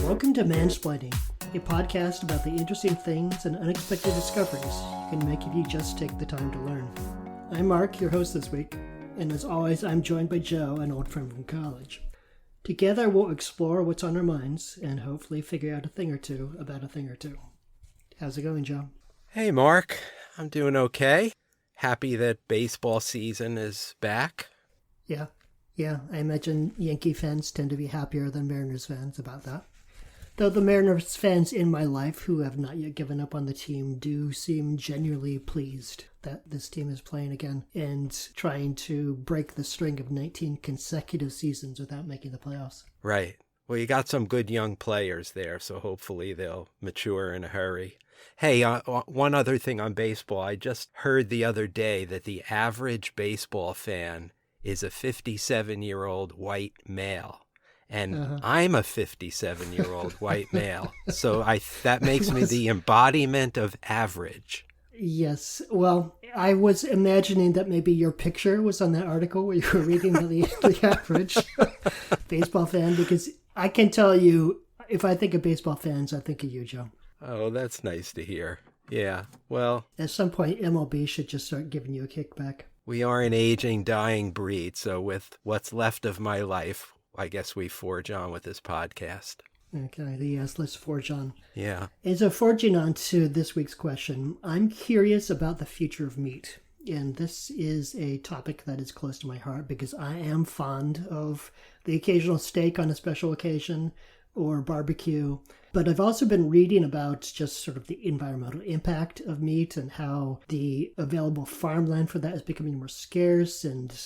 Welcome to Mansplaining, a podcast about the interesting things and unexpected discoveries you can make if you just take the time to learn. I'm Mark, your host this week, and as always, I'm joined by Joe, an old friend from college. Together, we'll explore what's on our minds and hopefully figure out a thing or two about a thing or two. How's it going, Joe? Hey, Mark. I'm doing okay. Happy that baseball season is back. Yeah, I imagine Yankee fans tend to be happier than Mariners fans about that. Though the Mariners fans in my life who have not yet given up on the team do seem genuinely pleased that this team is playing again and trying to break the string of 19 consecutive seasons without making the playoffs. Right. Well, you got some good young players there, so hopefully they'll mature in a hurry. Hey, one other thing on baseball. I just heard the other day that the average baseball fan is a 57-year-old white male. And I'm a 57-year-old white male. So that makes me the embodiment of average. Yes. Well, I was imagining that maybe your picture was on that article where you were reading the average baseball fan, because I can tell you, if I think of baseball fans, I think of you, Joe. Oh, that's nice to hear. Yeah, well, at some point, MLB should just start giving you a kickback. We are an aging, dying breed, so with what's left of my life, I guess we forge on with this podcast. Okay, yes, let's forge on. Yeah. And so forging on to this week's question, I'm curious about the future of meat. And this is a topic that is close to my heart because I am fond of the occasional steak on a special occasion or barbecue. But I've also been reading about just sort of the environmental impact of meat and how the available farmland for that is becoming more scarce. And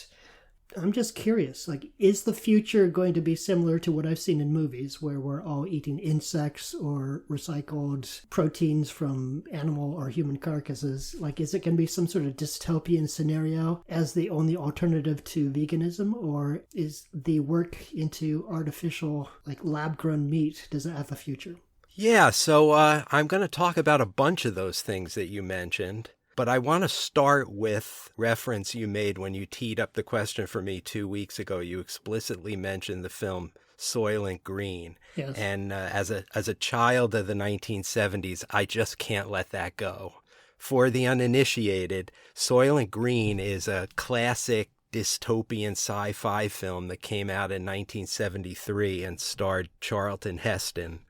I'm just curious, is the future going to be similar to what I've seen in movies where we're all eating insects or recycled proteins from animal or human carcasses? Is it going to be some sort of dystopian scenario as the only alternative to veganism? Or is the work into artificial, lab-grown meat, does it have a future? Yeah, so I'm going to talk about a bunch of those things that you mentioned. But I want to start with reference you made when you teed up the question for me 2 weeks ago. You explicitly mentioned the film Soylent Green. Yes. And as a child of the 1970s, I just can't let that go. For the uninitiated, Soylent Green is a classic dystopian sci-fi film that came out in 1973 and starred Charlton Heston.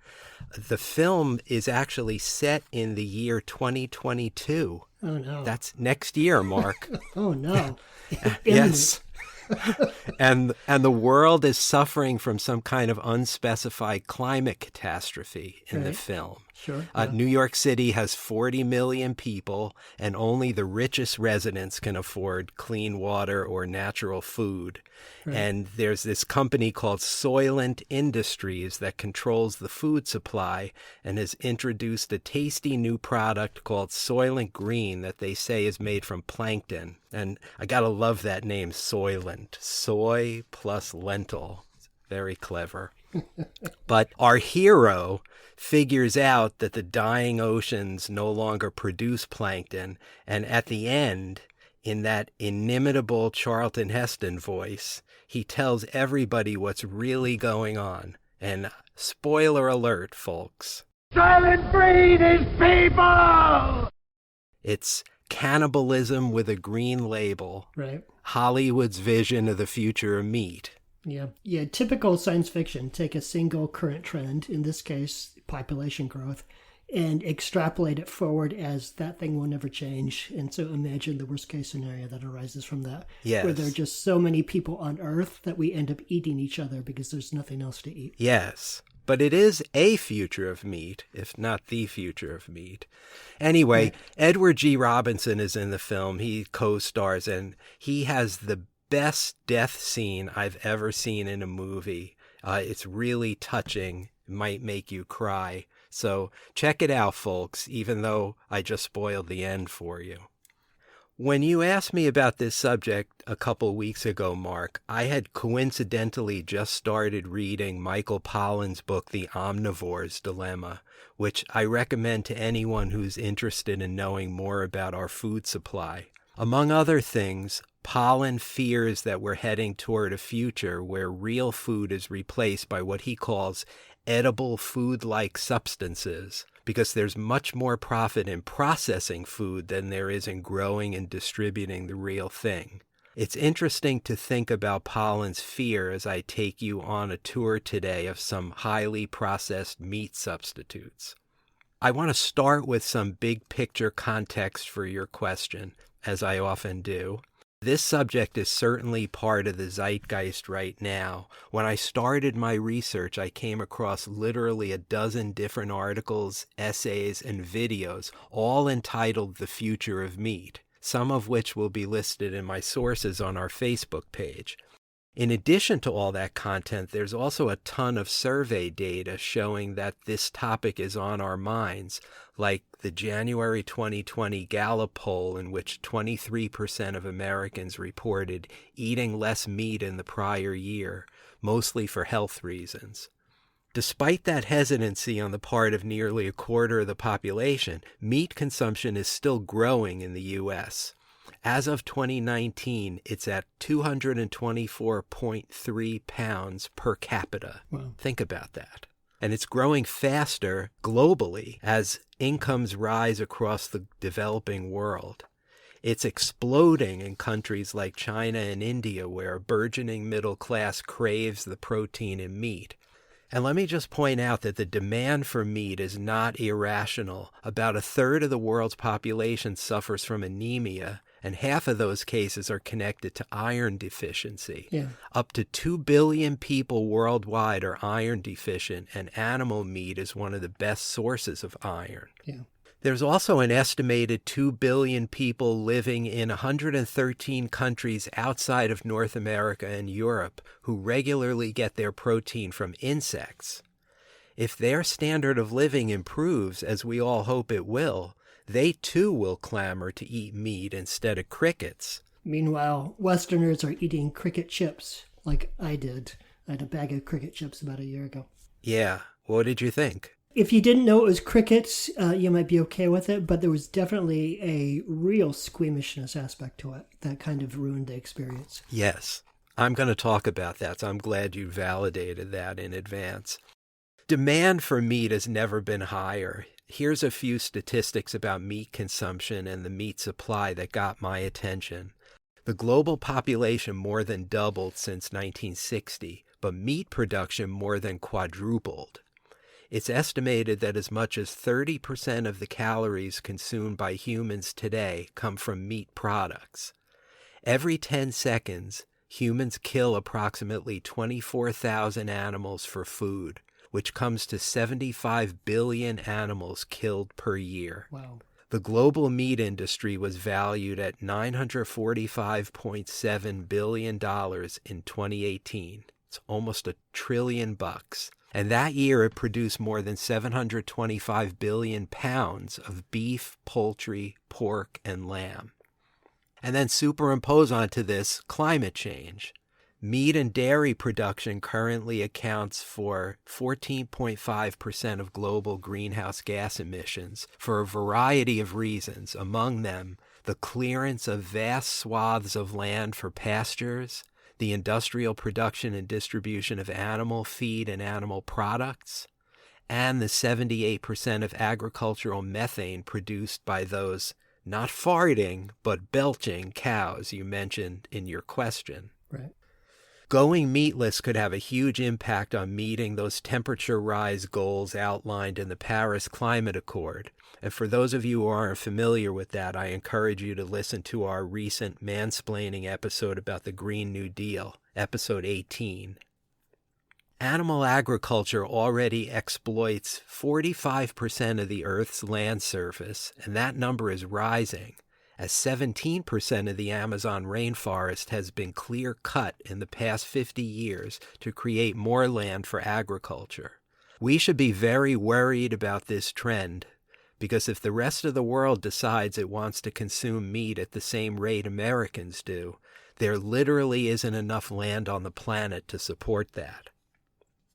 The film is actually set in the year 2022. Oh, no. That's next year, Mark. Oh, no. Yes. And the world is suffering from some kind of unspecified climate catastrophe in the film. Sure. New York City has 40 million people, and only the richest residents can afford clean water or natural food. Right. And there's this company called Soylent Industries that controls the food supply and has introduced a tasty new product called Soylent Green that they say is made from plankton. And I gotta love that name, Soylent. Soy plus lentil. Very clever. But our hero figures out that the dying oceans no longer produce plankton, and at the end, in that inimitable Charlton Heston voice, he tells everybody what's really going on. And spoiler alert, folks. Soylent Green is people! It's cannibalism with a green label. Right. Hollywood's vision of the future of meat. Yeah, typical science fiction. Take a single current trend, in this case, population growth, and extrapolate it forward as that thing will never change. And so imagine the worst case scenario that arises from that. Yes. Where there are just so many people on Earth that we end up eating each other because there's nothing else to eat. Yes. But it is a future of meat, if not the future of meat. Anyway, right. Edward G. Robinson is in the film. He co-stars, and he has the best death scene I've ever seen in a movie. It's really touching. It might make you cry. So check it out, folks, even though I just spoiled the end for you. When you asked me about this subject a couple weeks ago, Mark, I had coincidentally just started reading Michael Pollan's book, The Omnivore's Dilemma, which I recommend to anyone who's interested in knowing more about our food supply. Among other things, Pollen fears that we're heading toward a future where real food is replaced by what he calls edible food-like substances, because there's much more profit in processing food than there is in growing and distributing the real thing. It's interesting to think about Pollen's fear as I take you on a tour today of some highly processed meat substitutes. I want to start with some big picture context for your question, as I often do. This subject is certainly part of the zeitgeist right now. When I started my research, I came across literally a dozen different articles, essays, and videos, all entitled The Future of Meat, some of which will be listed in my sources on our Facebook page. In addition to all that content, there's also a ton of survey data showing that this topic is on our minds, like the January 2020 Gallup poll in which 23% of Americans reported eating less meat in the prior year, mostly for health reasons. Despite that hesitancy on the part of nearly a quarter of the population, meat consumption is still growing in the U.S. As of 2019, it's at 224.3 pounds per capita. Wow. Think about that. And it's growing faster globally as incomes rise across the developing world. It's exploding in countries like China and India, where a burgeoning middle class craves the protein in meat. And let me just point out that the demand for meat is not irrational. About a third of the world's population suffers from anemia, and half of those cases are connected to iron deficiency. Yeah. Up to 2 billion people worldwide are iron deficient, and animal meat is one of the best sources of iron. Yeah. There's also an estimated 2 billion people living in 113 countries outside of North America and Europe who regularly get their protein from insects. If their standard of living improves, as we all hope it will, they too will clamor to eat meat instead of crickets. Meanwhile, Westerners are eating cricket chips like I did. I had a bag of cricket chips about a year ago. Yeah, what did you think? If you didn't know it was crickets, you might be okay with it, but there was definitely a real squeamishness aspect to it that kind of ruined the experience. Yes, I'm going to talk about that, so I'm glad you validated that in advance. Demand for meat has never been higher. Here's a few statistics about meat consumption and the meat supply that got my attention. The global population more than doubled since 1960, but meat production more than quadrupled. It's estimated that as much as 30% of the calories consumed by humans today come from meat products. Every 10 seconds, humans kill approximately 24,000 animals for food, which comes to 75 billion animals killed per year. Wow. The global meat industry was valued at $945.7 billion in 2018. It's almost $1 trillion. And that year it produced more than 725 billion pounds of beef, poultry, pork, and lamb. And then superimpose onto this climate change. Meat and dairy production currently accounts for 14.5% of global greenhouse gas emissions for a variety of reasons, among them the clearance of vast swaths of land for pastures, the industrial production and distribution of animal feed and animal products, and the 78% of agricultural methane produced by those not farting but belching cows you mentioned in your question. Right. Going meatless could have a huge impact on meeting those temperature rise goals outlined in the Paris Climate Accord. And for those of you who aren't familiar with that, I encourage you to listen to our recent mansplaining episode about the Green New Deal, episode 18. Animal agriculture already exploits 45% of the Earth's land surface, and that number is rising, as 17% of the Amazon rainforest has been clear-cut in the past 50 years to create more land for agriculture. We should be very worried about this trend, because if the rest of the world decides it wants to consume meat at the same rate Americans do, there literally isn't enough land on the planet to support that.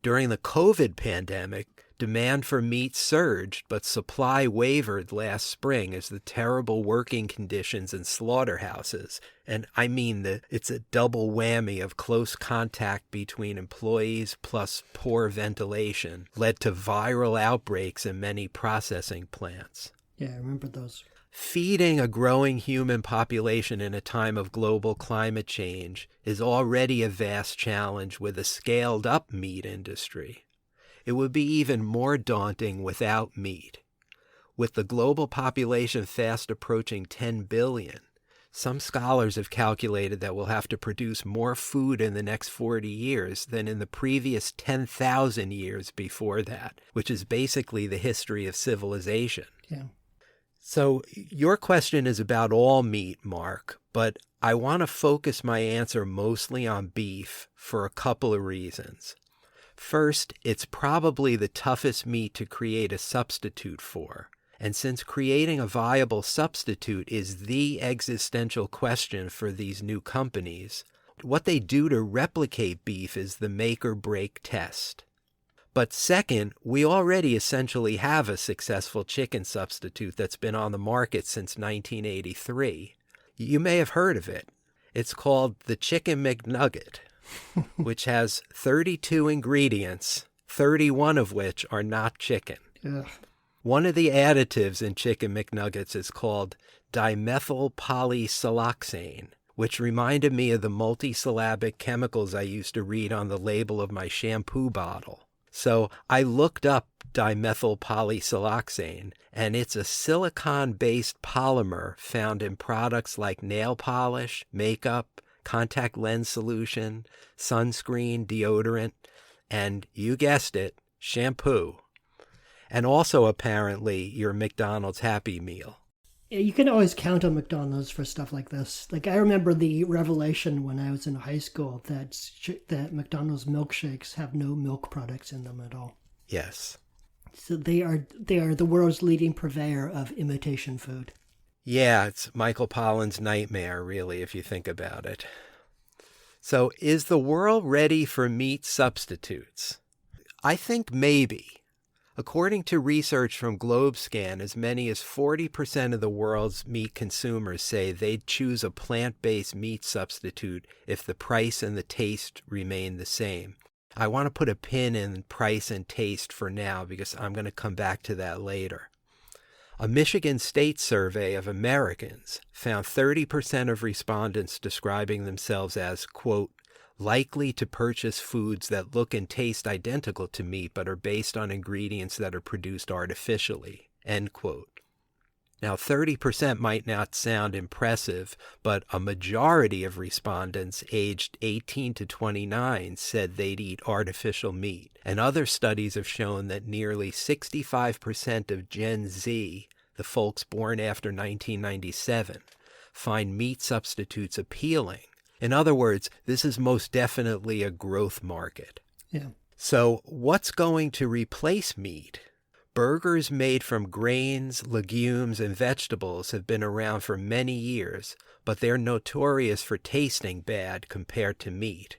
During the COVID pandemic, Demand for meat surged, but supply wavered last spring as the terrible working conditions in slaughterhouses, and I mean it's a double whammy of close contact between employees plus poor ventilation, led to viral outbreaks in many processing plants. Yeah, I remember those. Feeding a growing human population in a time of global climate change is already a vast challenge with a scaled-up meat industry. It would be even more daunting without meat. With the global population fast approaching 10 billion, some scholars have calculated that we'll have to produce more food in the next 40 years than in the previous 10,000 years before that, which is basically the history of civilization. Yeah. So your question is about all meat, Mark, but I want to focus my answer mostly on beef for a couple of reasons. First, it's probably the toughest meat to create a substitute for. And since creating a viable substitute is the existential question for these new companies, what they do to replicate beef is the make or break test. But second, we already essentially have a successful chicken substitute that's been on the market since 1983. You may have heard of it. It's called the Chicken McNugget, which has 32 ingredients, 31 of which are not chicken. Ugh. One of the additives in Chicken McNuggets is called dimethyl polysiloxane, which reminded me of the multisyllabic chemicals I used to read on the label of my shampoo bottle. So I looked up dimethyl polysiloxane, and it's a silicon-based polymer found in products like nail polish, makeup, contact lens solution, sunscreen, deodorant, and you guessed it, shampoo. And also apparently your McDonald's Happy Meal. Yeah, you can always count on McDonald's for stuff like this. Like, I remember the revelation when I was in high school that McDonald's milkshakes have no milk products in them at all. Yes. So they are the world's leading purveyor of imitation food. Yeah, it's Michael Pollan's nightmare, really, if you think about it. So is the world ready for meat substitutes? I think maybe. According to research from GlobeScan, as many as 40% of the world's meat consumers say they'd choose a plant-based meat substitute if the price and the taste remain the same. I want to put a pin in price and taste for now because I'm going to come back to that later. A Michigan State survey of Americans found 30% of respondents describing themselves as, quote, likely to purchase foods that look and taste identical to meat but are based on ingredients that are produced artificially, end quote. Now, 30% might not sound impressive, but a majority of respondents aged 18 to 29 said they'd eat artificial meat. And other studies have shown that nearly 65% of Gen Z, the folks born after 1997, find meat substitutes appealing. In other words, this is most definitely a growth market. Yeah. So what's going to replace meat? Burgers made from grains, legumes, and vegetables have been around for many years, but they're notorious for tasting bad compared to meat.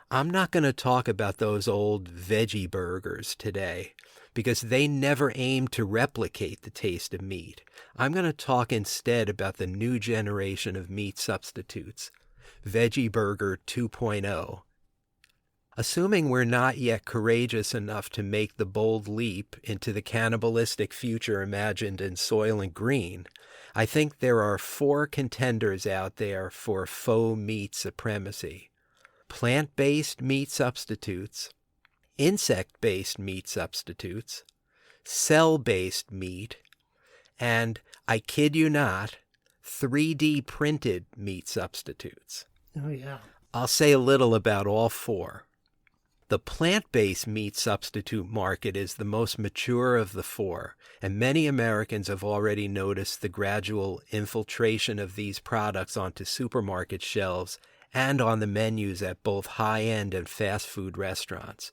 I'm not going to talk about those old veggie burgers today, because they never aim to replicate the taste of meat. I'm going to talk instead about the new generation of meat substitutes, Veggie Burger 2.0. Assuming we're not yet courageous enough to make the bold leap into the cannibalistic future imagined in Soylent Green, I think there are 4 contenders out there for faux meat supremacy. Plant-based meat substitutes, insect-based meat substitutes, cell-based meat, and, I kid you not, 3D printed meat substitutes. Oh, yeah. I'll say a little about all 4. The plant-based meat substitute market is the most mature of the 4, and many Americans have already noticed the gradual infiltration of these products onto supermarket shelves and on the menus at both high-end and fast food restaurants.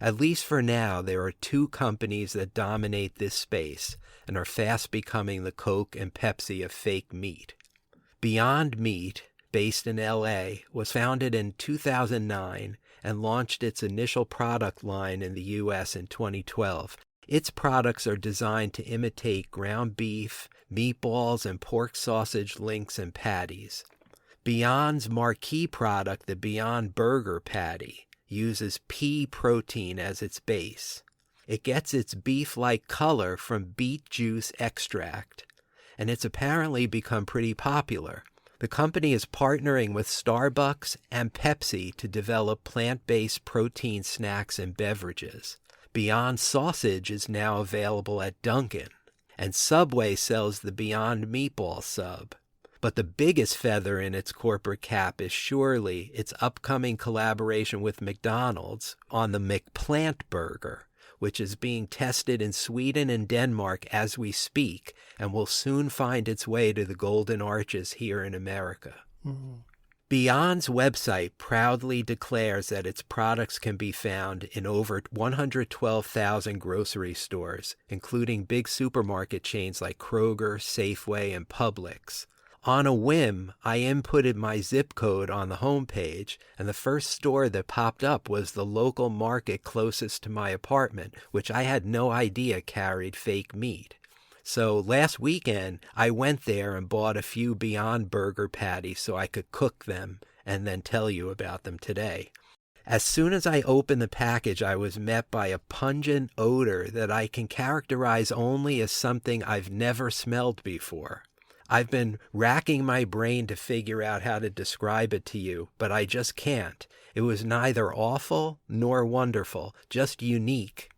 At least for now, there are 2 companies that dominate this space and are fast becoming the Coke and Pepsi of fake meat. Beyond Meat, based in LA, was founded in 2009 and launched its initial product line in the U.S. in 2012. Its products are designed to imitate ground beef, meatballs, and pork sausage links and patties. Beyond's marquee product, the Beyond Burger Patty, uses pea protein as its base. It gets its beef-like color from beet juice extract, and it's apparently become pretty popular. The company is partnering with Starbucks and Pepsi to develop plant-based protein snacks and beverages. Beyond Sausage is now available at Dunkin', and Subway sells the Beyond Meatball sub. But the biggest feather in its corporate cap is surely its upcoming collaboration with McDonald's on the McPlant Burger, which is being tested in Sweden and Denmark as we speak and will soon find its way to the Golden Arches here in America. Mm-hmm. Beyond's website proudly declares that its products can be found in over 112,000 grocery stores, including big supermarket chains like Kroger, Safeway, and Publix. On a whim, I inputted my zip code on the homepage, and the first store that popped up was the local market closest to my apartment, which I had no idea carried fake meat. So last weekend, I went there and bought a few Beyond Burger patties so I could cook them and then tell you about them today. As soon as I opened the package, I was met by a pungent odor that I can characterize only as something I've never smelled before. I've been racking my brain to figure out how to describe it to you, but I just can't. It was neither awful nor wonderful, just unique.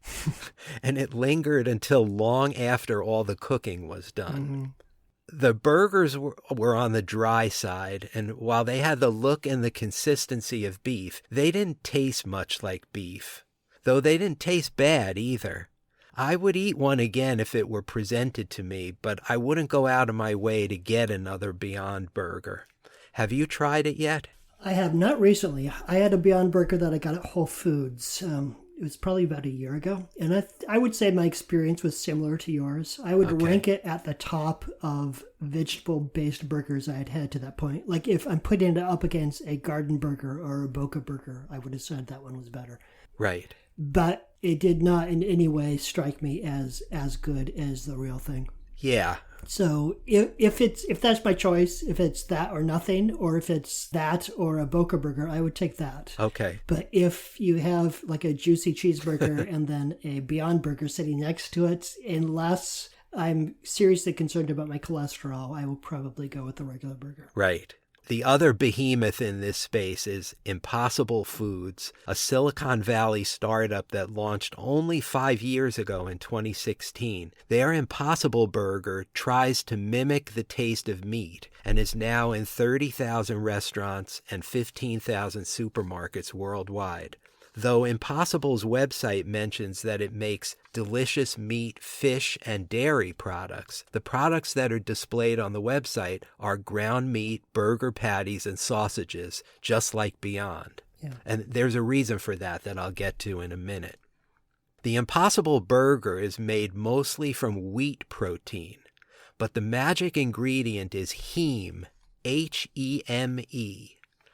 And it lingered until long after all the cooking was done. Mm-hmm. The burgers were on the dry side, and while they had the look and the consistency of beef, they didn't taste much like beef, though they didn't taste bad either. I would eat one again if it were presented to me, but I wouldn't go out of my way to get another Beyond Burger. Have you tried it yet? I have not recently. I had a Beyond Burger that I got at Whole Foods. It was probably about a year ago. And I would say my experience was similar to yours. I would rank it at the top of vegetable-based burgers I had had to that point. Like if I'm putting it up against a Garden Burger or a Boca Burger, I would have said that one was better. Right. But it did not in any way strike me as good as the real thing. Yeah. So if that's my choice, if it's that or nothing, or if it's that or a Boca Burger, I would take that. Okay. But if you have like a juicy cheeseburger and then a Beyond Burger sitting next to it, unless I'm seriously concerned about my cholesterol, I will probably go with the regular burger. Right. The other behemoth in this space is Impossible Foods, a Silicon Valley startup that launched only 5 years ago in 2016. Their Impossible Burger tries to mimic the taste of meat and is now in 30,000 restaurants and 15,000 supermarkets worldwide. Though Impossible's website mentions that it makes delicious meat, fish, and dairy products, the products that are displayed on the website are ground meat, burger patties, and sausages, just like Beyond. Yeah. And there's a reason for that I'll get to in a minute. The Impossible Burger is made mostly from wheat protein, but the magic ingredient is heme, H-E-M-E.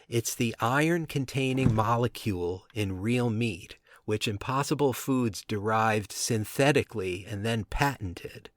It's the iron-containing molecule in real meat, which Impossible Foods derived synthetically and then patented.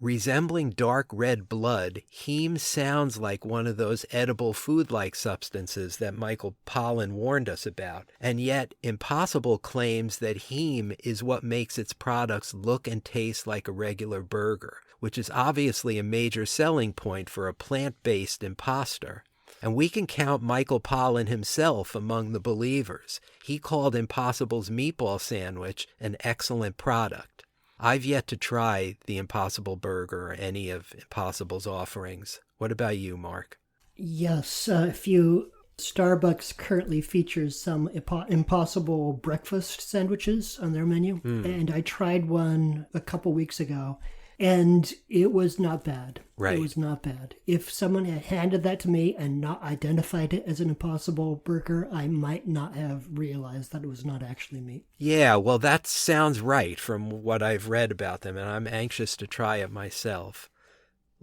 Resembling dark red blood, heme sounds like one of those edible food-like substances that Michael Pollan warned us about, and yet Impossible claims that heme is what makes its products look and taste like a regular burger, which is obviously a major selling point for a plant-based imposter. And we can count Michael Pollan himself among the believers. He called Impossible's meatball sandwich an excellent product. I've yet to try the Impossible Burger or any of Impossible's offerings. What about you, Mark? Yes, Starbucks currently features some Impossible breakfast sandwiches on their menu. And I tried one a couple weeks ago. And it was not bad. Right. It was not bad. If someone had handed that to me and not identified it as an Impossible Burger, I might not have realized that it was not actually meat. Yeah, well, that sounds right from what I've read about them, and I'm anxious to try it myself.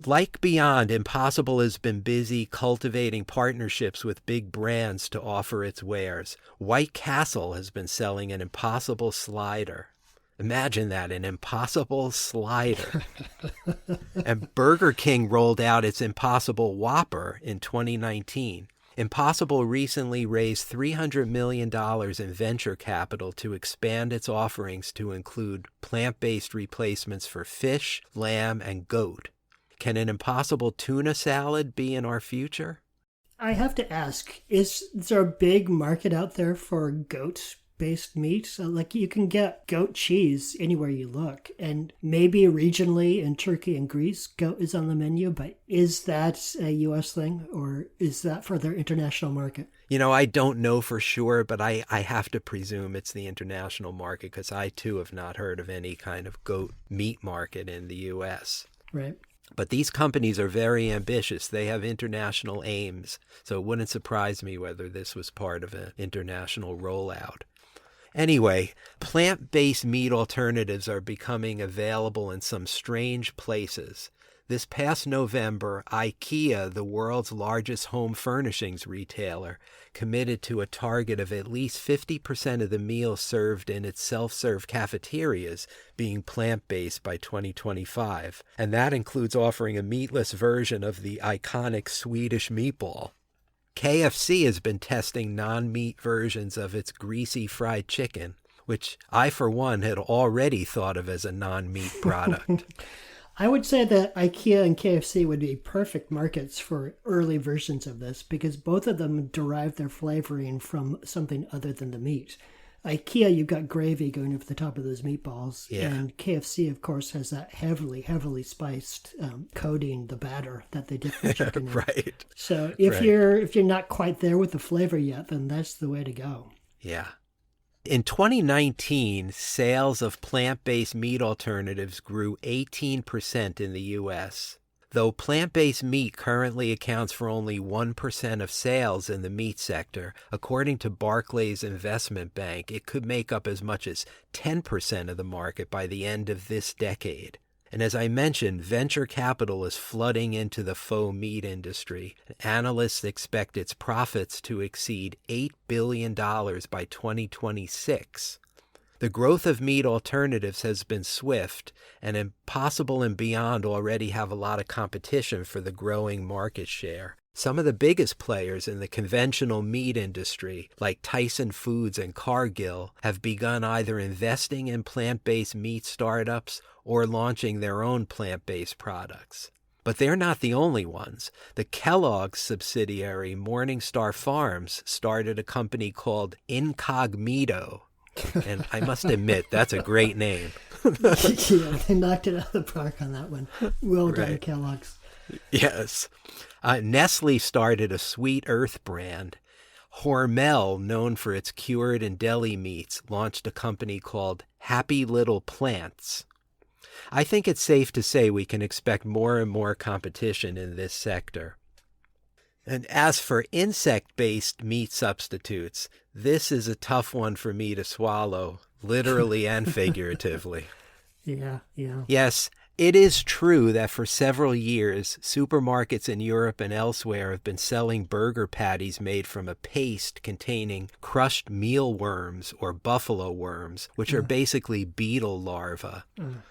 Like Beyond, Impossible has been busy cultivating partnerships with big brands to offer its wares. White Castle has been selling an Impossible slider. Imagine that, an Impossible slider. And Burger King rolled out its Impossible Whopper in 2019. Impossible recently raised $300 million in venture capital to expand its offerings to include plant-based replacements for fish, lamb, and goat. Can an Impossible tuna salad be in our future? I have to ask, is there a big market out there for goat-based meat? Like, you can get goat cheese anywhere you look, and maybe regionally in Turkey and Greece, goat is on the menu, but is that a U.S. thing, or is that for their international market? I don't know for sure, but I have to presume it's the international market, because I, too, have not heard of any kind of goat meat market in the U.S. Right. But these companies are very ambitious. They have international aims, so it wouldn't surprise me whether this was part of an international rollout. Anyway, plant-based meat alternatives are becoming available in some strange places. This past November, IKEA, the world's largest home furnishings retailer, committed to a target of at least 50% of the meals served in its self-serve cafeterias being plant-based by 2025. And that includes offering a meatless version of the iconic Swedish meatball. KFC has been testing non-meat versions of its greasy fried chicken, which I, for one, had already thought of as a non-meat product. I would say that IKEA and KFC would be perfect markets for early versions of this because both of them derive their flavoring from something other than the meat. IKEA, you've got gravy going over the top of those meatballs. Yeah. And KFC, of course, has that heavily spiced coating, the batter that they dip the chicken in. Right. So if Right. you're not quite there with the flavor yet, then that's the way to go. Yeah. In 2019, sales of plant-based meat alternatives grew 18% in the U.S. Though plant-based meat currently accounts for only 1% of sales in the meat sector, according to Barclays Investment Bank, it could make up as much as 10% of the market by the end of this decade. And as I mentioned, venture capital is flooding into the faux meat industry. Analysts expect its profits to exceed $8 billion by 2026. The growth of meat alternatives has been swift, and Impossible and Beyond already have a lot of competition for the growing market share. Some of the biggest players in the conventional meat industry, like Tyson Foods and Cargill, have begun either investing in plant-based meat startups or launching their own plant-based products. But they're not the only ones. The Kellogg's subsidiary, Morningstar Farms, started a company called Incognito. And I must admit, that's a great name. Yeah, they knocked it out of the park on that one. Well done, Right. Kellogg's. Yes. Nestle started a Sweet Earth brand. Hormel, known for its cured and deli meats, launched a company called Happy Little Plants. I think it's safe to say we can expect more and more competition in this sector. And as for insect-based meat substitutes, this is a tough one for me to swallow, literally and figuratively. Yeah. Yes, it is true that for several years, supermarkets in Europe and elsewhere have been selling burger patties made from a paste containing crushed mealworms or buffalo worms, which are basically beetle larvae.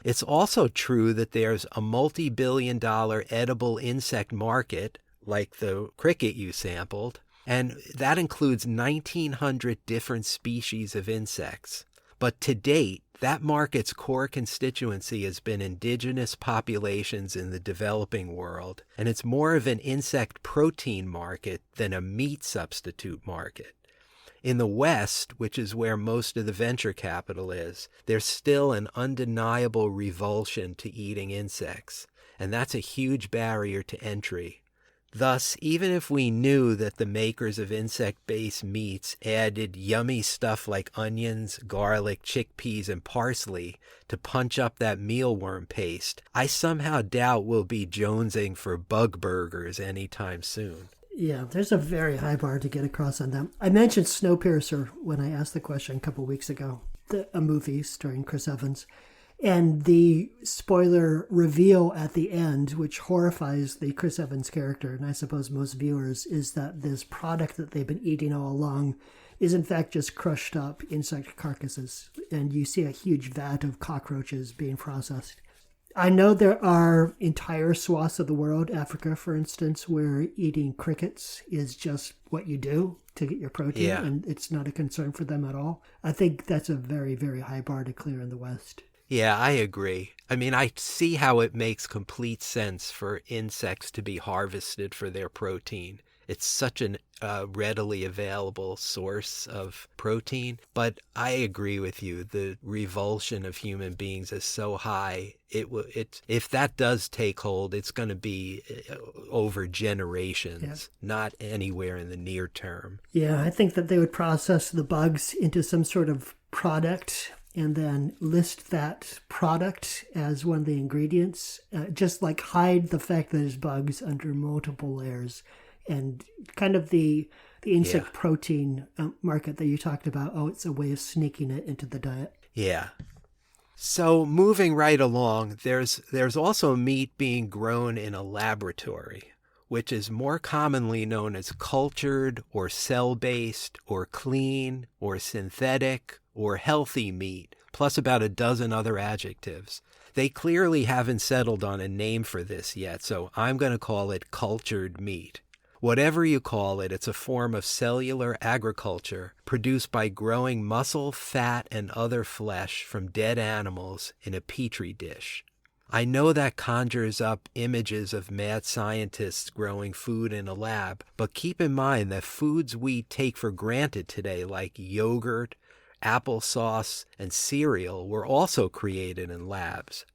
It's also true that there's a multi-billion-dollar edible insect market, like the cricket you sampled, and that includes 1,900 different species of insects. But to date, that market's core constituency has been indigenous populations in the developing world, and it's more of an insect protein market than a meat substitute market. In the West, which is where most of the venture capital is, there's still an undeniable revulsion to eating insects, and that's a huge barrier to entry. Thus, even if we knew that the makers of insect-based meats added yummy stuff like onions, garlic, chickpeas, and parsley to punch up that mealworm paste, I somehow doubt we'll be jonesing for bug burgers anytime soon. Yeah, there's a very high bar to get across on them. I mentioned Snowpiercer when I asked the question a couple weeks ago, a movie starring Chris Evans. And the spoiler reveal at the end, which horrifies the Chris Evans character, and I suppose most viewers, is that this product that they've been eating all along is in fact just crushed up insect carcasses, and you see a huge vat of cockroaches being processed. I know there are entire swaths of the world, Africa for instance, where eating crickets is just what you do to get your protein, and it's not a concern for them at all. I think that's a very, very high bar to clear in the West. Yeah, I agree. I mean, I see how it makes complete sense for insects to be harvested for their protein. It's such an readily available source of protein. But I agree with you. The revulsion of human beings is so high. If that does take hold, it's going to be over generations, not anywhere in the near term. Yeah, I think that they would process the bugs into some sort of product and then list that product as one of the ingredients, just like hide the fact that there's bugs under multiple layers. And kind of the insect protein market that you talked about, it's a way of sneaking it into the diet. Yeah. So moving right along, there's also meat being grown in a laboratory, which is more commonly known as cultured or cell-based or clean or synthetic or healthy meat, plus about a dozen other adjectives. They clearly haven't settled on a name for this yet, so I'm going to call it cultured meat. Whatever you call it, it's a form of cellular agriculture produced by growing muscle, fat, and other flesh from dead animals in a petri dish. I know that conjures up images of mad scientists growing food in a lab, but keep in mind that foods we take for granted today, like yogurt, applesauce, and cereal, were also created in labs.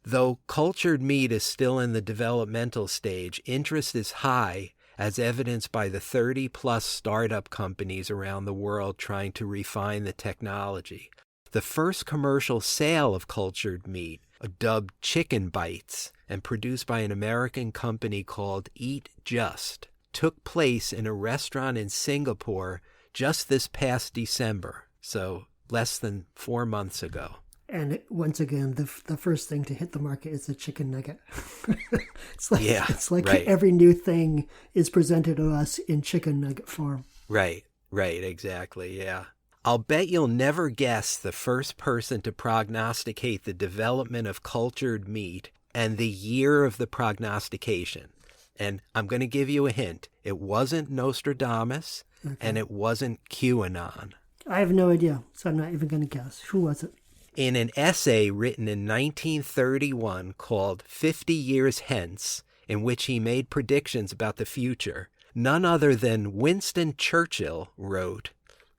Though cultured meat is still in the developmental stage, interest is high, as evidenced by the 30-plus startup companies around the world trying to refine the technology. The first commercial sale of cultured meat, dubbed Chicken Bites and produced by an American company called Eat Just, took place in a restaurant in Singapore just this past December, so less than 4 months ago. And once again, the first thing to hit the market is the chicken nugget. It's like every new thing is presented to us in chicken nugget form. Right, exactly, yeah. I'll bet you'll never guess the first person to prognosticate the development of cultured meat and the year of the prognostication. And I'm going to give you a hint. It wasn't Nostradamus, and it wasn't QAnon. I have no idea, so I'm not even going to guess. Who was it? In an essay written in 1931 called 50 Years Hence, in which he made predictions about the future, none other than Winston Churchill wrote,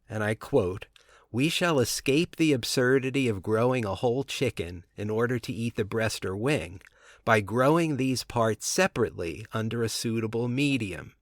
and I quote, "We shall escape the absurdity of growing a whole chicken in order to eat the breast or wing by growing these parts separately under a suitable medium."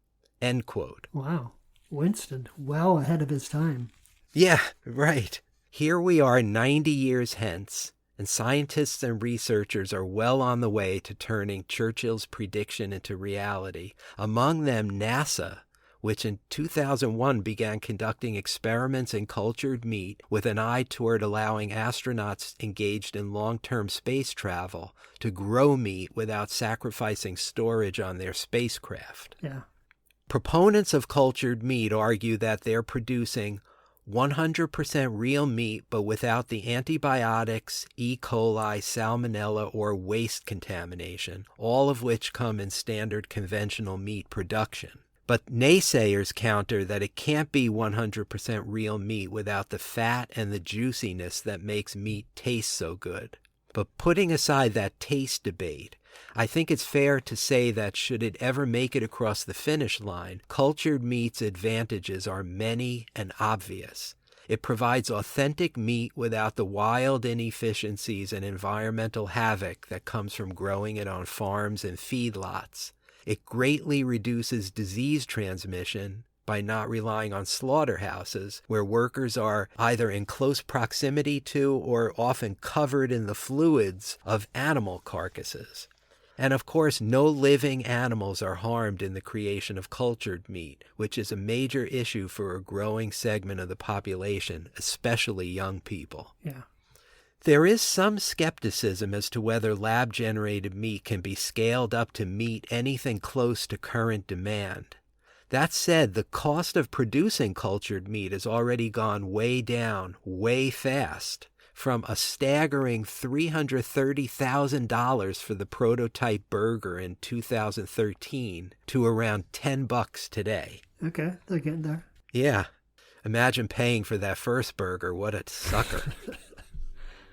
End quote. Wow. Winston, well ahead of his time. Yeah, right. Here we are 90 years hence, and scientists and researchers are well on the way to turning Churchill's prediction into reality. Among them, NASA, which in 2001 began conducting experiments in cultured meat with an eye toward allowing astronauts engaged in long-term space travel to grow meat without sacrificing storage on their spacecraft. Yeah. Proponents of cultured meat argue that they're producing 100% real meat, but without the antibiotics, E. coli, salmonella, or waste contamination, all of which come in standard conventional meat production. But naysayers counter that it can't be 100% real meat without the fat and the juiciness that makes meat taste so good. But putting aside that taste debate, I think it's fair to say that should it ever make it across the finish line, cultured meat's advantages are many and obvious. It provides authentic meat without the wild inefficiencies and environmental havoc that comes from growing it on farms and feedlots. It greatly reduces disease transmission by not relying on slaughterhouses, where workers are either in close proximity to or often covered in the fluids of animal carcasses. And of course, no living animals are harmed in the creation of cultured meat, which is a major issue for a growing segment of the population, especially young people. Yeah. There is some skepticism as to whether lab-generated meat can be scaled up to meet anything close to current demand. That said, the cost of producing cultured meat has already gone way down, way fast, from a staggering $330,000 for the prototype burger in 2013 to around $10 today. Okay, they're getting there. Yeah. Imagine paying for that first burger. What a sucker.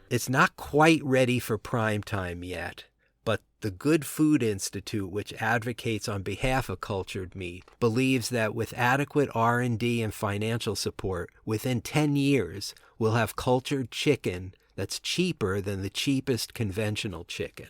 It's not quite ready for prime time yet, but the Good Food Institute, which advocates on behalf of cultured meat, believes that with adequate R&D and financial support, within 10 years, we'll have cultured chicken that's cheaper than the cheapest conventional chicken.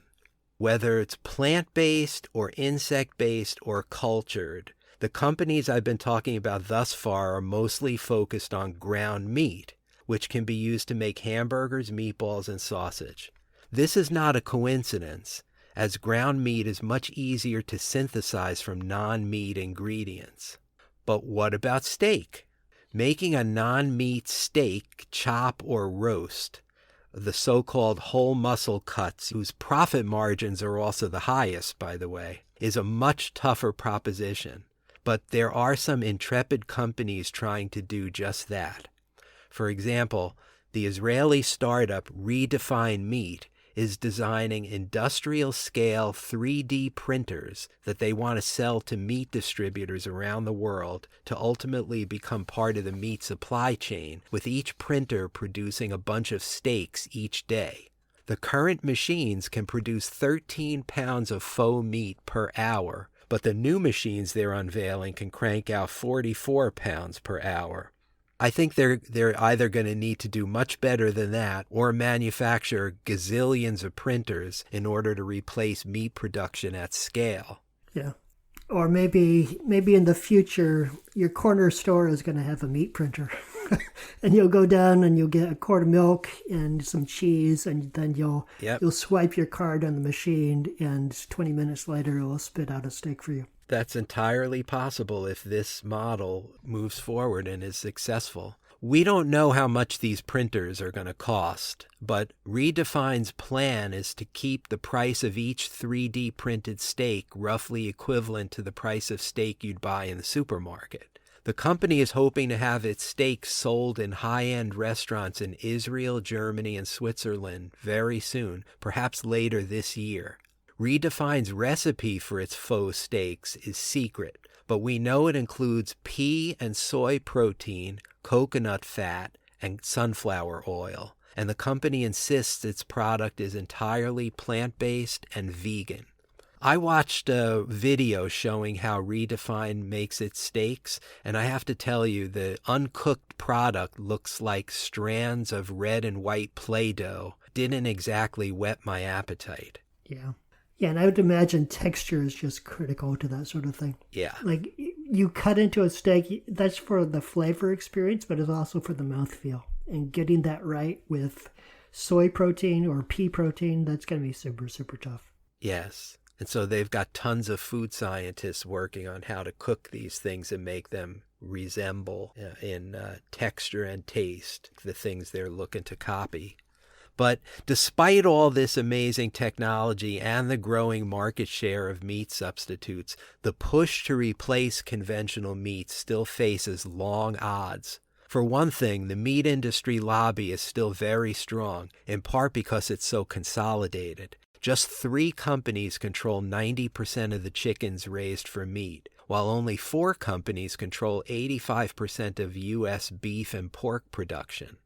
Whether it's plant-based or insect-based or cultured, the companies I've been talking about thus far are mostly focused on ground meat, which can be used to make hamburgers, meatballs, and sausage. This is not a coincidence, as ground meat is much easier to synthesize from non-meat ingredients. But what about steak? Making a non-meat steak, chop, or roast, the so-called whole muscle cuts, whose profit margins are also the highest, by the way, is a much tougher proposition. But there are some intrepid companies trying to do just that. For example, the Israeli startup Redefine Meat is designing industrial-scale 3D printers that they want to sell to meat distributors around the world to ultimately become part of the meat supply chain, with each printer producing a bunch of steaks each day. The current machines can produce 13 pounds of faux meat per hour, but the new machines they're unveiling can crank out 44 pounds per hour. I think they're either going to need to do much better than that or manufacture gazillions of printers in order to replace meat production at scale. Yeah. Or maybe in the future, your corner store is going to have a meat printer. And you'll go down and you'll get a quart of milk and some cheese, and then you'll swipe your card on the machine, and 20 minutes later it will spit out a steak for you. That's entirely possible if this model moves forward and is successful. We don't know how much these printers are going to cost, but Redefine's plan is to keep the price of each 3D printed steak roughly equivalent to the price of steak you'd buy in the supermarket. The company is hoping to have its steaks sold in high-end restaurants in Israel, Germany, and Switzerland very soon, perhaps later this year. Redefine's recipe for its faux steaks is secret, but we know it includes pea and soy protein, coconut fat, and sunflower oil, and the company insists its product is entirely plant-based and vegan. I watched a video showing how Redefine makes its steaks, and I have to tell you, the uncooked product looks like strands of red and white Play-Doh. Didn't exactly whet my appetite. Yeah. Yeah, and I would imagine texture is just critical to that sort of thing. Yeah. Like, you cut into a steak, that's for the flavor experience, but it's also for the mouthfeel. And getting that right with soy protein or pea protein, that's going to be super, super tough. Yes. And so they've got tons of food scientists working on how to cook these things and make them resemble in texture and taste the things they're looking to copy. But despite all this amazing technology and the growing market share of meat substitutes, the push to replace conventional meat still faces long odds. For one thing, the meat industry lobby is still very strong, in part because it's so consolidated. Just 3 companies control 90% of the chickens raised for meat, while only 4 companies control 85% of U.S. beef and pork production.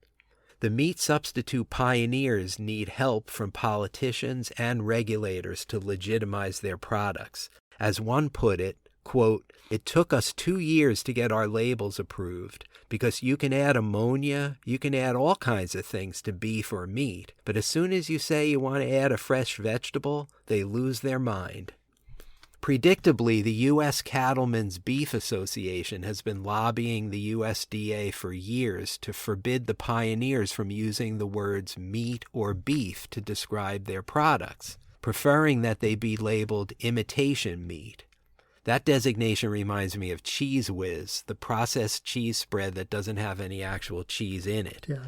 The meat substitute pioneers need help from politicians and regulators to legitimize their products. As one put it, quote, "It took us 2 years to get our labels approved because you can add ammonia, you can add all kinds of things to beef or meat, but as soon as you say you want to add a fresh vegetable, they lose their mind." Predictably, the U.S. Cattlemen's Beef Association has been lobbying the USDA for years to forbid the pioneers from using the words meat or beef to describe their products, preferring that they be labeled imitation meat. That designation reminds me of Cheese Whiz, the processed cheese spread that doesn't have any actual cheese in it. Yeah.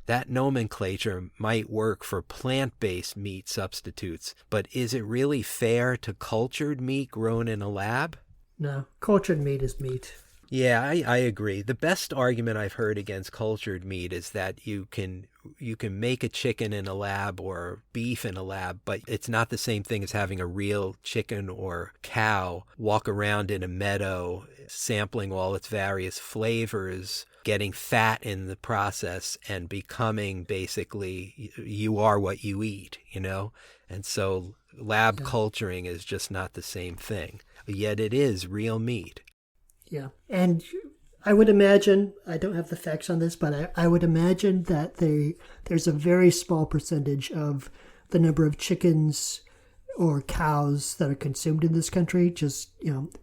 That nomenclature might work for plant-based meat substitutes, but is it really fair to cultured meat grown in a lab? No, cultured meat is meat. Yeah, I agree. The best argument I've heard against cultured meat is that you can make a chicken in a lab or beef in a lab, but it's not the same thing as having a real chicken or cow walk around in a meadow, sampling all its various flavors, getting fat in the process, and becoming basically you are what you eat, you know? And so lab culturing is just not the same thing. Yet it is real meat. Yeah. And I would imagine, I don't have the facts on this, but I would imagine that there's a very small percentage of the number of chickens or cows that are consumed in this country, just,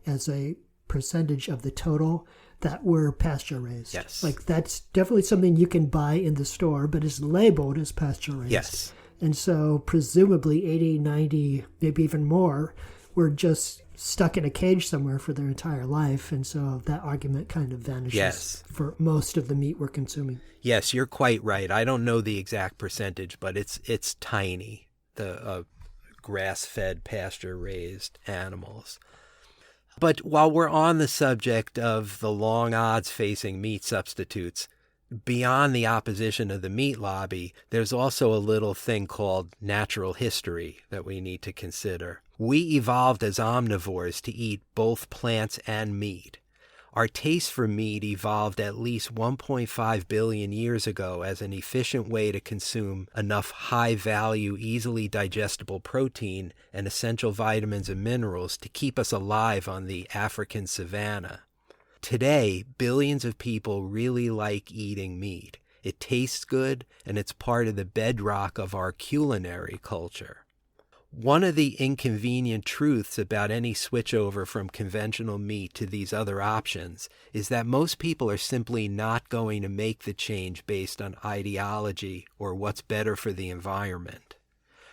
as a percentage of the total, that were pasture raised. Yes. Like, that's definitely something you can buy in the store, but is labeled as pasture raised. Yes. And so presumably 80, 90, maybe even more were just stuck in a cage somewhere for their entire life. And so that argument kind of vanishes for most of the meat we're consuming. Yes, you're quite right. I don't know the exact percentage, but it's tiny, the grass-fed, pasture-raised animals. But while we're on the subject of the long odds facing meat substitutes, beyond the opposition of the meat lobby, there's also a little thing called natural history that we need to consider. We evolved as omnivores to eat both plants and meat. Our taste for meat evolved at least 1.5 billion years ago as an efficient way to consume enough high-value, easily digestible protein and essential vitamins and minerals to keep us alive on the African savanna. Today, billions of people really like eating meat. It tastes good, and it's part of the bedrock of our culinary culture. One of the inconvenient truths about any switchover from conventional meat to these other options is that most people are simply not going to make the change based on ideology or what's better for the environment.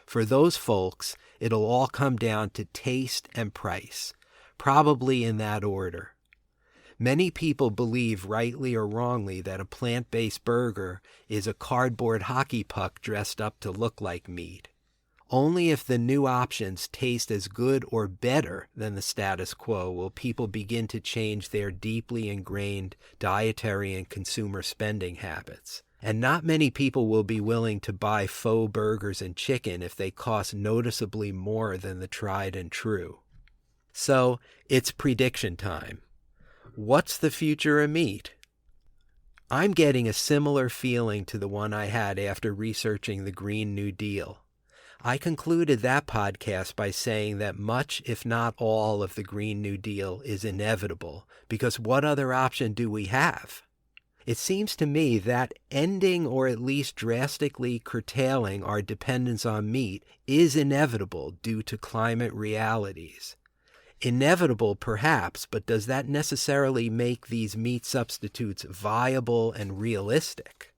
For those folks, it'll all come down to taste and price, probably in that order. Many people believe, rightly or wrongly, that a plant-based burger is a cardboard hockey puck dressed up to look like meat. Only if the new options taste as good or better than the status quo will people begin to change their deeply ingrained dietary and consumer spending habits. And not many people will be willing to buy faux burgers and chicken if they cost noticeably more than the tried and true. So, it's prediction time. What's the future of meat? I'm getting a similar feeling to the one I had after researching the Green New Deal. I concluded that podcast by saying that much, if not all, of the Green New Deal is inevitable, because what other option do we have? It seems to me that ending or at least drastically curtailing our dependence on meat is inevitable due to climate realities. Inevitable, perhaps, but does that necessarily make these meat substitutes viable and realistic?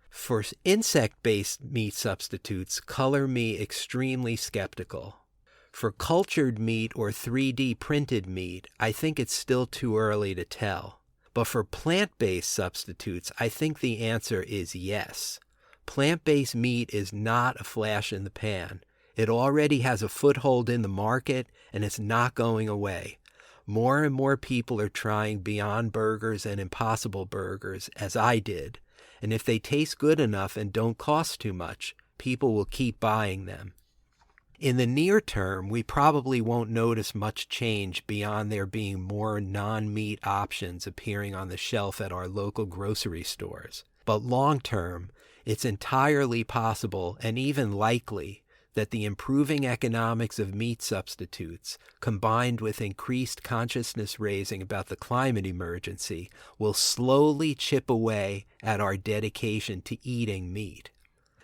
For insect-based meat substitutes, color me extremely skeptical. For cultured meat or 3D printed meat, I think it's still too early to tell. But for plant-based substitutes, I think the answer is yes. Plant-based meat is not a flash in the pan. It already has a foothold in the market, and it's not going away. More and more people are trying Beyond Burgers and Impossible Burgers, as I did. And if they taste good enough and don't cost too much, people will keep buying them. In the near term, we probably won't notice much change beyond there being more non-meat options appearing on the shelf at our local grocery stores. But long term, it's entirely possible and even likely that the improving economics of meat substitutes, combined with increased consciousness raising about the climate emergency, will slowly chip away at our dedication to eating meat.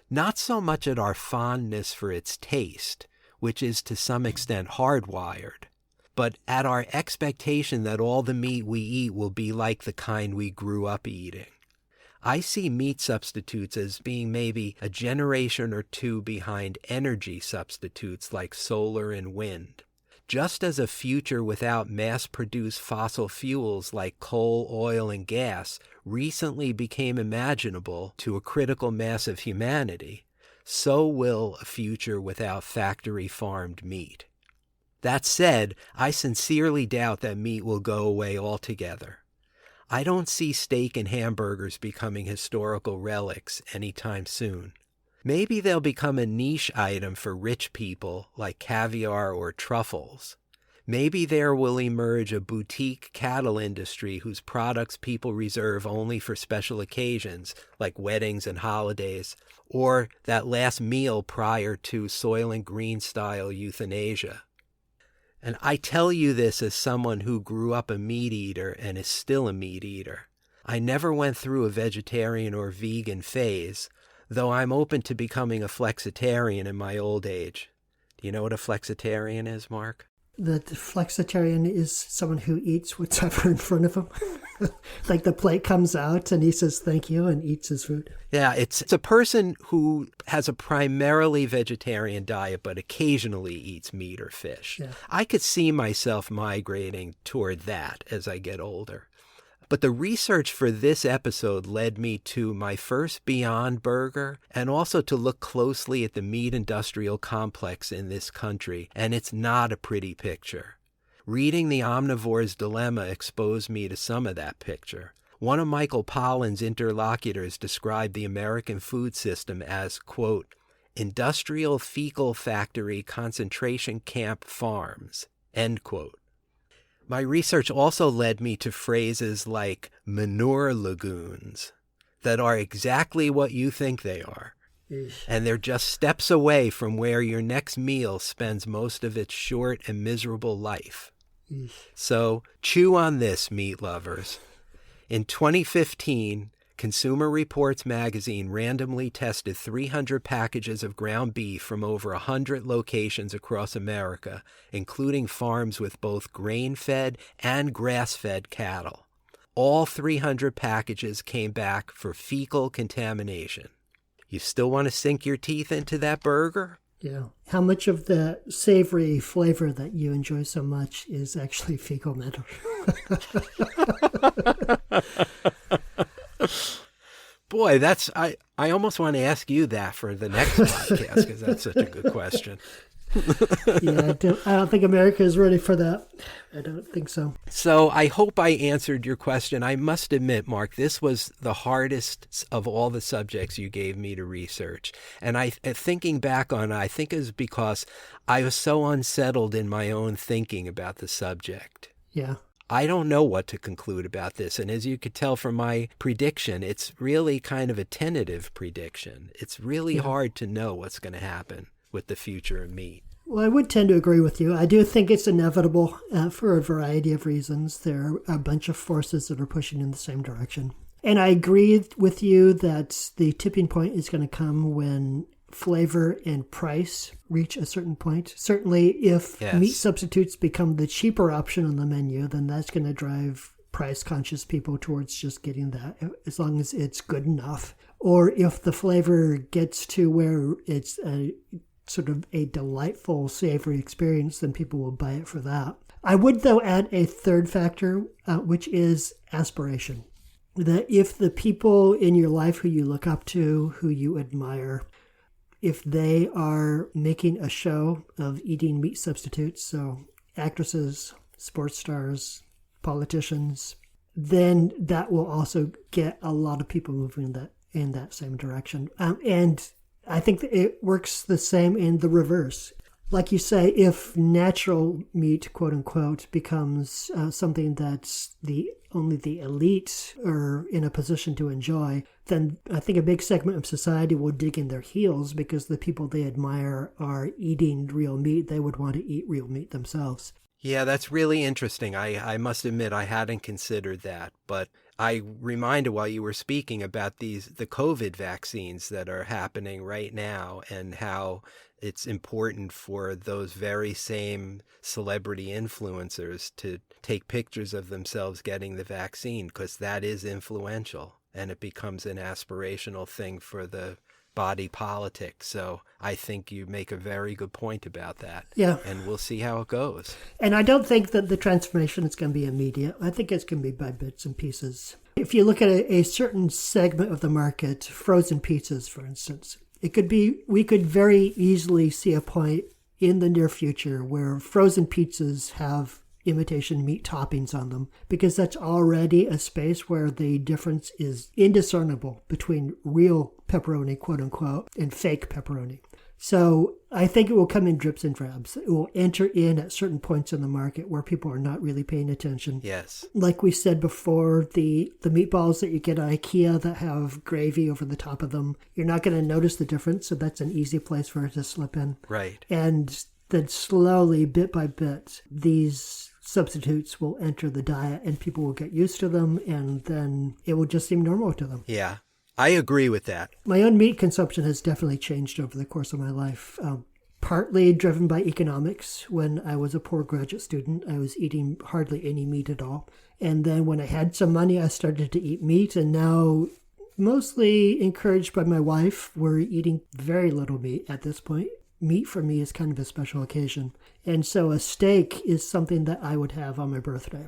Not so much at our fondness for its taste, which is to some extent hardwired, but at our expectation that all the meat we eat will be like the kind we grew up eating. I see meat substitutes as being maybe a generation or two behind energy substitutes like solar and wind. Just as a future without mass-produced fossil fuels like coal, oil, and gas recently became imaginable to a critical mass of humanity, so will a future without factory-farmed meat. That said, I sincerely doubt that meat will go away altogether. I don't see steak and hamburgers becoming historical relics anytime soon. Maybe they'll become a niche item for rich people like caviar or truffles. Maybe there will emerge a boutique cattle industry whose products people reserve only for special occasions like weddings and holidays, or that last meal prior to Soil and Green style euthanasia. And I tell you this as someone who grew up a meat eater and is still a meat eater. I never went through a vegetarian or vegan phase, though I'm open to becoming a flexitarian in my old age. Do you know what a flexitarian is, Mark? The flexitarian is someone who eats whatever in front of him. Like the plate comes out and he says thank you and eats his food. Yeah, it's a person who has a primarily vegetarian diet but occasionally eats meat or fish. Yeah. I could see myself migrating toward that as I get older. But the research for this episode led me to my first Beyond Burger and also to look closely at the meat industrial complex in this country, and it's not a pretty picture. Reading The Omnivore's Dilemma exposed me to some of that picture. One of Michael Pollan's interlocutors described the American food system as, quote, industrial fecal factory concentration camp farms, end quote. My research also led me to phrases like manure lagoons that are exactly what you think they are. Eesh. And they're just steps away from where your next meal spends most of its short and miserable life. Eesh. So chew on this, meat lovers. In 2015, Consumer Reports magazine randomly tested 300 packages of ground beef from over 100 locations across America, including farms with both grain-fed and grass-fed cattle. All 300 packages came back for fecal contamination. You still want to sink your teeth into that burger? Yeah. How much of the savory flavor that you enjoy so much is actually fecal matter? Boy, I almost want to ask you that for the next podcast because that's such a good question. Yeah, I don't think America is ready for that. I don't think so. So I hope I answered your question. I must admit, Mark, this was the hardest of all the subjects you gave me to research. And thinking back on it, I think it was because I was so unsettled in my own thinking about the subject. Yeah. I don't know what to conclude about this. And as you could tell from my prediction, it's really kind of a tentative prediction. It's really hard to know what's going to happen with the future of meat. Well, I would tend to agree with you. I do think it's inevitable for a variety of reasons. There are a bunch of forces that are pushing in the same direction. And I agree with you that the tipping point is going to come when flavor and price reach a certain point. Certainly, if meat substitutes become the cheaper option on the menu, then that's going to drive price-conscious people towards just getting that, as long as it's good enough. Or if the flavor gets to where it's a sort of a delightful, savory experience, then people will buy it for that. I would, though, add a third factor, which is aspiration. That if the people in your life who you look up to, who you admire, if they are making a show of eating meat substitutes, so actresses, sports stars, politicians, then that will also get a lot of people moving in that same direction. And I think that it works the same in the reverse. Like you say, if natural meat, quote unquote, becomes something that's only the elite are in a position to enjoy, then I think a big segment of society will dig in their heels because the people they admire are eating real meat. They would want to eat real meat themselves. Yeah, that's really interesting. I must admit I hadn't considered that, but I reminded while you were speaking about the COVID vaccines that are happening right now and how it's important for those very same celebrity influencers to take pictures of themselves getting the vaccine because that is influential and it becomes an aspirational thing for the body politic. So I think you make a very good point about that. Yeah. And we'll see how it goes. And I don't think that the transformation is going to be immediate. I think it's going to be by bits and pieces. If you look at a certain segment of the market, frozen pizzas, for instance, we could very easily see a point in the near future where frozen pizzas have imitation meat toppings on them, because that's already a space where the difference is indiscernible between real pepperoni, quote unquote, and fake pepperoni. So I think it will come in drips and drabs. It will enter in at certain points in the market where people are not really paying attention. Yes. Like we said before, the meatballs that you get at IKEA that have gravy over the top of them, you're not going to notice the difference, so that's an easy place for it to slip in. Right. And then slowly, bit by bit, these substitutes will enter the diet and people will get used to them, and then it will just seem normal to them. Yeah, I agree with that. My own meat consumption has definitely changed over the course of my life, partly driven by economics. When I was a poor graduate student, I was eating hardly any meat at all. And then when I had some money, I started to eat meat, and now, mostly encouraged by my wife, we're eating very little meat at this point. Meat for me is kind of a special occasion. And so a steak is something that I would have on my birthday.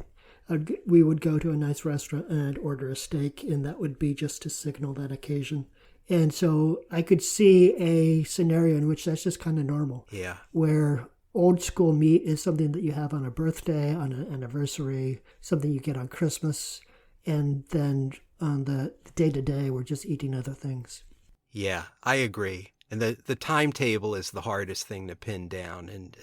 We would go to a nice restaurant and I'd order a steak, and that would be just to signal that occasion. And so I could see a scenario in which that's just kind of normal. Yeah. Where old school meat is something that you have on a birthday, on an anniversary, something you get on Christmas, and then on the day-to-day, we're just eating other things. Yeah, I agree. And the timetable is the hardest thing to pin down. And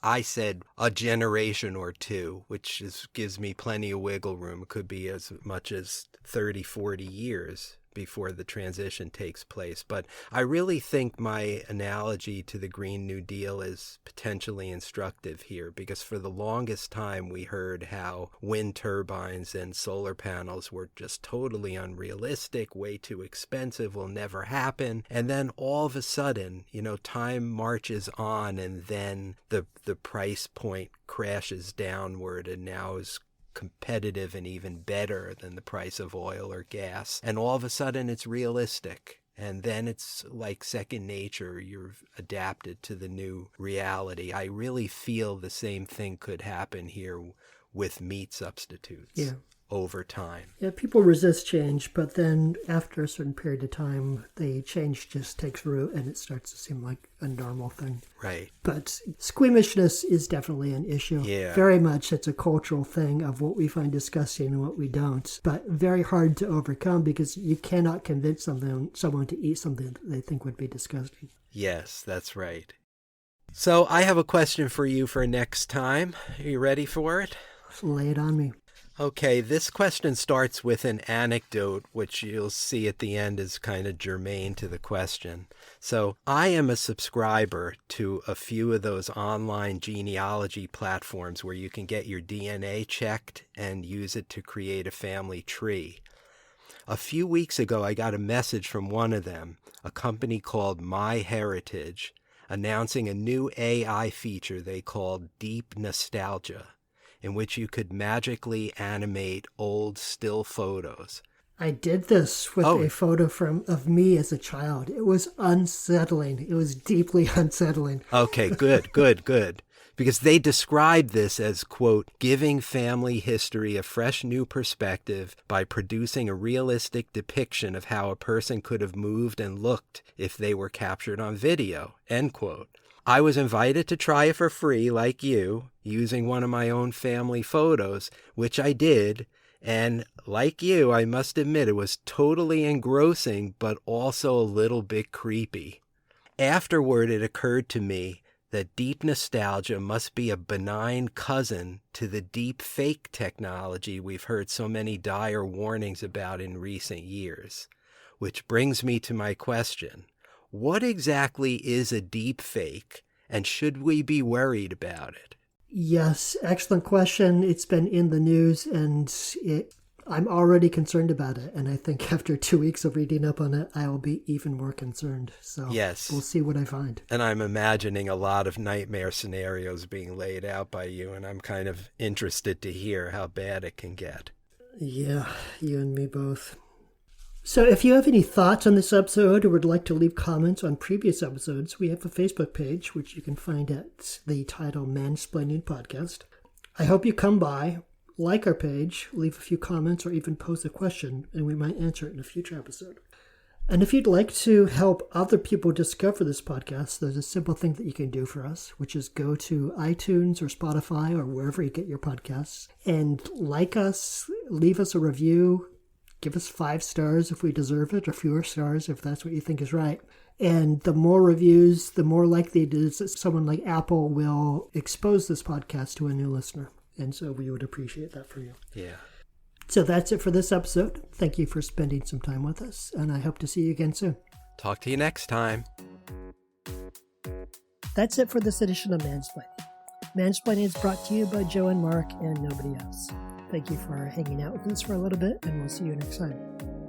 I said a generation or two, which gives me plenty of wiggle room. It could be as much as 30, 40 years before the transition takes place. But I really think my analogy to the Green New Deal is potentially instructive here, because for the longest time we heard how wind turbines and solar panels were just totally unrealistic, way too expensive, will never happen. And then all of a sudden, time marches on, and then the price point crashes downward and now is competitive and even better than the price of oil or gas. And all of a sudden it's realistic. And then it's like second nature. You're adapted to the new reality. I really feel the same thing could happen here with meat substitutes. Yeah. Over time. Yeah, people resist change, but then after a certain period of time, the change just takes root and it starts to seem like a normal thing. Right. But squeamishness is definitely an issue. Yeah. Very much it's a cultural thing of what we find disgusting and what we don't, but very hard to overcome because you cannot convince someone to eat something that they think would be disgusting. Yes, that's right. So I have a question for you for next time. Are you ready for it? Lay it on me. Okay, this question starts with an anecdote, which you'll see at the end is kind of germane to the question. So I am a subscriber to a few of those online genealogy platforms where you can get your DNA checked and use it to create a family tree. A few weeks ago, I got a message from one of them, a company called MyHeritage, announcing a new AI feature they called Deep Nostalgia, in which you could magically animate old still photos. I did this with a photo of me as a child. It was unsettling. It was deeply unsettling. Okay, good. Because they described this as, quote, giving family history a fresh new perspective by producing a realistic depiction of how a person could have moved and looked if they were captured on video, end quote. I was invited to try it for free, like you, using one of my own family photos, which I did. And like you, I must admit it was totally engrossing, but also a little bit creepy. Afterward, it occurred to me that deep nostalgia must be a benign cousin to the deep fake technology we've heard so many dire warnings about in recent years. Which brings me to my question. What exactly is a deep fake, and should we be worried about it? Yes, excellent question. It's been in the news, and I'm already concerned about it. And I think after 2 weeks of reading up on it, I will be even more concerned. So yes, we'll see what I find. And I'm imagining a lot of nightmare scenarios being laid out by you, and I'm kind of interested to hear how bad it can get. Yeah, you and me both. So if you have any thoughts on this episode or would like to leave comments on previous episodes, we have a Facebook page, which you can find at the title Mansplaining Podcast. I hope you come by, like our page, leave a few comments, or even pose a question, and we might answer it in a future episode. And if you'd like to help other people discover this podcast, there's a simple thing that you can do for us, which is go to iTunes or Spotify or wherever you get your podcasts and like us, leave us a review, give us 5 stars if we deserve it, or fewer stars if that's what you think is right. And the more reviews, the more likely it is that someone like Apple will expose this podcast to a new listener. And so we would appreciate that from you. Yeah. So that's it for this episode. Thank you for spending some time with us, and I hope to see you again soon. Talk to you next time. That's it for this edition of Mansplaining. Mansplaining is brought to you by Joe and Mark and nobody else. Thank you for hanging out with us for a little bit, and we'll see you next time.